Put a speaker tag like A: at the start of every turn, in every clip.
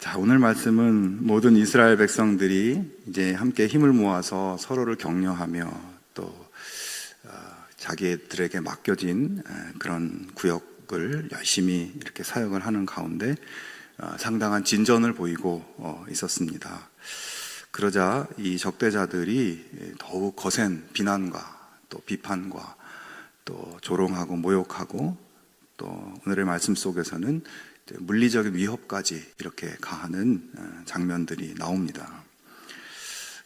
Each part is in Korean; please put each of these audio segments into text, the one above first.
A: 자, 오늘 말씀은 모든 이스라엘 백성들이 이제 함께 힘을 모아서 서로를 격려하며 또 자기들에게 맡겨진 그런 구역을 열심히 이렇게 사역을 하는 가운데 상당한 진전을 보이고 있었습니다. 그러자 이 적대자들이 더욱 거센 비난과 또 비판과 또 조롱하고 모욕하고 또 오늘의 말씀 속에서는 물리적인 위협까지 이렇게 가하는 장면들이 나옵니다.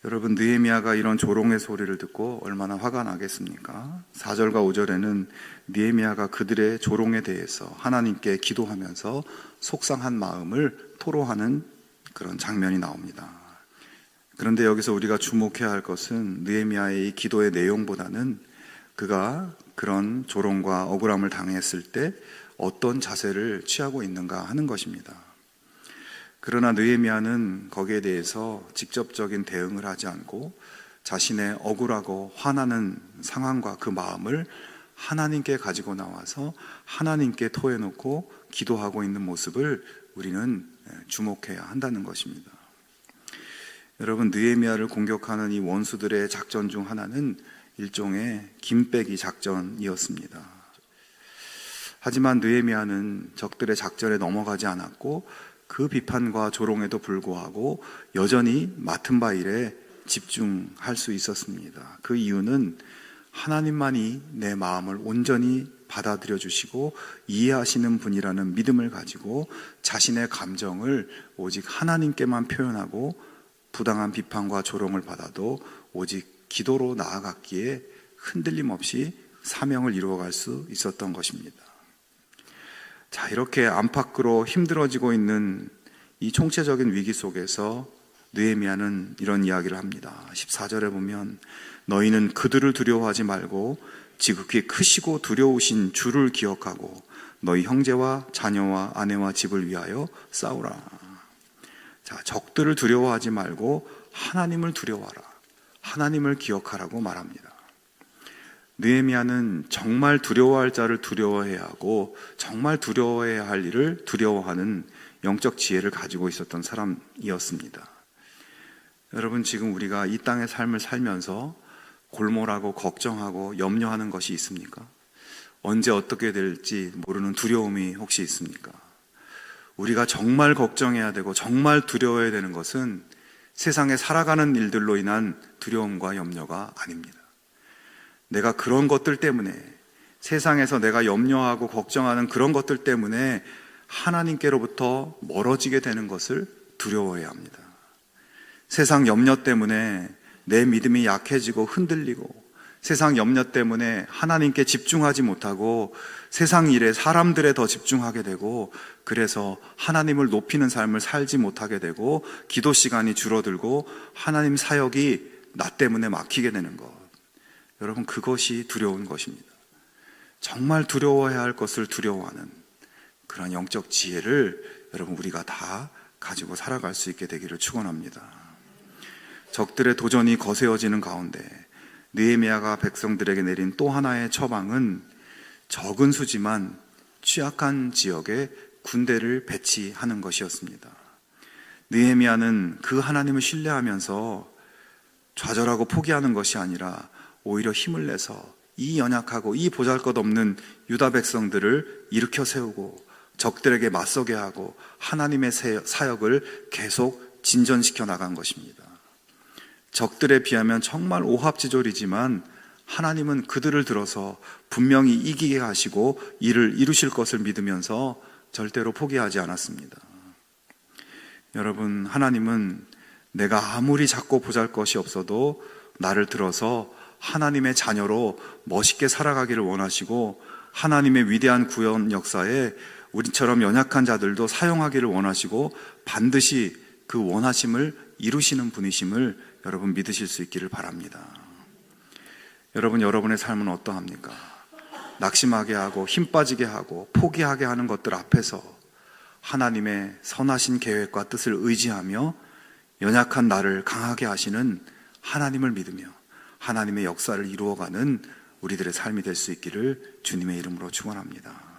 A: 여러분, 느헤미야가 이런 조롱의 소리를 듣고 얼마나 화가 나겠습니까? 4절과 5절에는 느헤미야가 그들의 조롱에 대해서 하나님께 기도하면서 속상한 마음을 토로하는 그런 장면이 나옵니다. 그런데 여기서 우리가 주목해야 할 것은 느헤미야의 이 기도의 내용보다는 그가 그런 조롱과 억울함을 당했을 때 어떤 자세를 취하고 있는가 하는 것입니다. 그러나 느헤미야는 거기에 대해서 직접적인 대응을 하지 않고 자신의 억울하고 화나는 상황과 그 마음을 하나님께 가지고 나와서 하나님께 토해놓고 기도하고 있는 모습을 우리는 주목해야 한다는 것입니다. 여러분, 느헤미야를 공격하는 이 원수들의 작전 중 하나는 일종의 김빼기 작전이었습니다. 하지만 느헤미야는 적들의 작전에 넘어가지 않았고 그 비판과 조롱에도 불구하고 여전히 맡은 바 일에 집중할 수 있었습니다. 그 이유는 하나님만이 내 마음을 온전히 받아들여 주시고 이해하시는 분이라는 믿음을 가지고 자신의 감정을 오직 하나님께만 표현하고 부당한 비판과 조롱을 받아도 오직 기도로 나아갔기에 흔들림 없이 사명을 이루어갈 수 있었던 것입니다. 자, 이렇게 안팎으로 힘들어지고 있는 이 총체적인 위기 속에서 느헤미야는 이런 이야기를 합니다. 14절에 보면 너희는 그들을 두려워하지 말고 지극히 크시고 두려우신 주를 기억하고 너희 형제와 자녀와 아내와 집을 위하여 싸우라. 자, 적들을 두려워하지 말고 하나님을 두려워하라. 하나님을 기억하라고 말합니다. 느헤미야는 정말 두려워할 자를 두려워해야 하고 정말 두려워해야 할 일을 두려워하는 영적 지혜를 가지고 있었던 사람이었습니다. 여러분, 지금 우리가 이 땅의 삶을 살면서 골몰하고 걱정하고 염려하는 것이 있습니까? 언제 어떻게 될지 모르는 두려움이 혹시 있습니까? 우리가 정말 걱정해야 되고 정말 두려워해야 되는 것은 세상에 살아가는 일들로 인한 두려움과 염려가 아닙니다. 내가 그런 것들 때문에 세상에서 내가 염려하고 걱정하는 그런 것들 때문에 하나님께로부터 멀어지게 되는 것을 두려워해야 합니다. 세상 염려 때문에 내 믿음이 약해지고 흔들리고 세상 염려 때문에 하나님께 집중하지 못하고 세상 일에 사람들에 더 집중하게 되고 그래서 하나님을 높이는 삶을 살지 못하게 되고 기도 시간이 줄어들고 하나님 사역이 나 때문에 막히게 되는 것. 여러분, 그것이 두려운 것입니다. 정말 두려워해야 할 것을 두려워하는 그런 영적 지혜를 여러분 우리가 다 가지고 살아갈 수 있게 되기를 축원합니다. 적들의 도전이 거세어지는 가운데 느헤미야가 백성들에게 내린 또 하나의 처방은 적은 수지만 취약한 지역에 군대를 배치하는 것이었습니다. 느헤미야는 그 하나님을 신뢰하면서 좌절하고 포기하는 것이 아니라 오히려 힘을 내서 이 연약하고 이 보잘것없는 유다 백성들을 일으켜 세우고 적들에게 맞서게 하고 하나님의 사역을 계속 진전시켜 나간 것입니다. 적들에 비하면 정말 오합지졸이지만 하나님은 그들을 들어서 분명히 이기게 하시고 이를 이루실 것을 믿으면서 절대로 포기하지 않았습니다. 여러분, 하나님은 내가 아무리 작고 보잘것이 없어도 나를 들어서 하나님의 자녀로 멋있게 살아가기를 원하시고 하나님의 위대한 구원 역사에 우리처럼 연약한 자들도 사용하기를 원하시고 반드시 그 원하심을 이루시는 분이심을 여러분 믿으실 수 있기를 바랍니다. 여러분, 여러분의 삶은 어떠합니까? 낙심하게 하고 힘 빠지게 하고 포기하게 하는 것들 앞에서 하나님의 선하신 계획과 뜻을 의지하며 연약한 나를 강하게 하시는 하나님을 믿으며 하나님의 역사를 이루어가는 우리들의 삶이 될 수 있기를 주님의 이름으로 축원합니다.